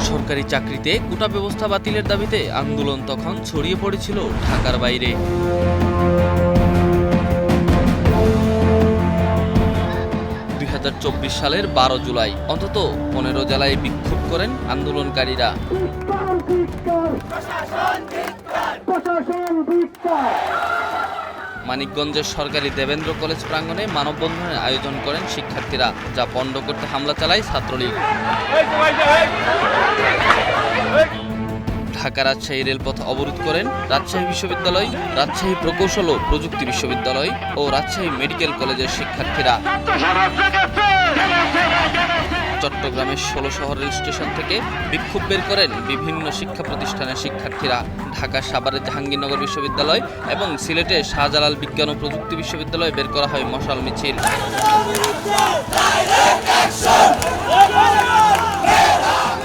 বেসরকারি চাকরিতে কোটা ব্যবস্থা বাতিলের দাবিতে আন্দোলন তখন ছড়িয়ে পড়েছিল ঢাকার বাইরে। 2024 সালের 12 জুলাই অন্তত 15 জেলায় বিক্ষোভ করেন আন্দোলনকারীরা। মানিকগঞ্জের সরকারি দেবেন্দ্র কলেজ প্রাঙ্গণে মানববন্ধনের আয়োজন করেন শিক্ষার্থীরা, যা পণ্ড করতে হামলা চালায় ছাত্রলীগ। ঢাকা রাজশাহী রেলপথ অবরোধ করেন রাজশাহী বিশ্ববিদ্যালয়, রাজশাহী প্রকৌশল ও প্রযুক্তি বিশ্ববিদ্যালয় ও রাজশাহী মেডিকেল কলেজের শিক্ষার্থীরা। চট্টগ্রামের 16 শহর রেল স্টেশন থেকে বিক্ষোভ বের করেন বিভিন্ন শিক্ষা প্রতিষ্ঠানের শিক্ষার্থীরা। ঢাকা সাভারের জাহাঙ্গীরনগর বিশ্ববিদ্যালয় এবং সিলেটের শাহজালাল বিজ্ঞান ও প্রযুক্তি বিশ্ববিদ্যালয়ে বের করা হয় মশাল মিছিল।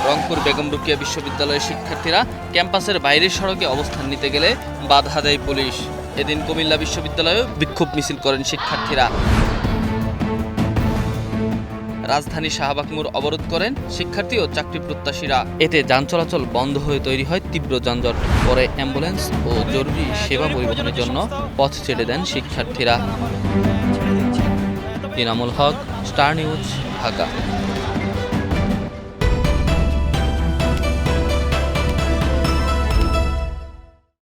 রংপুর বেগম রোকেয়া বিশ্ববিদ্যালয়ের শিক্ষার্থীরা ক্যাম্পাসের বাইরের সড়কে অবস্থান নিতে গেলে বাধা দেয় পুলিশ। এদিন কুমিল্লা বিশ্ববিদ্যালয়েও বিক্ষোভ মিছিল করেন শিক্ষার্থীরা। রাজধানী শাহবাগ মোড় অবরোধ করেন শিক্ষার্থী ও চাকরি প্রত্যাশীরা। এতে যান চলাচল বন্ধ হয়ে তৈরি হয় তীব্র যানজট। পরে অ্যাম্বুলেন্স ও জরুরি সেবা পরিবহনের জন্য পথ ছেড়ে দেন শিক্ষার্থীরা। ইনামুল হক, স্টার নিউজ, ঢাকা।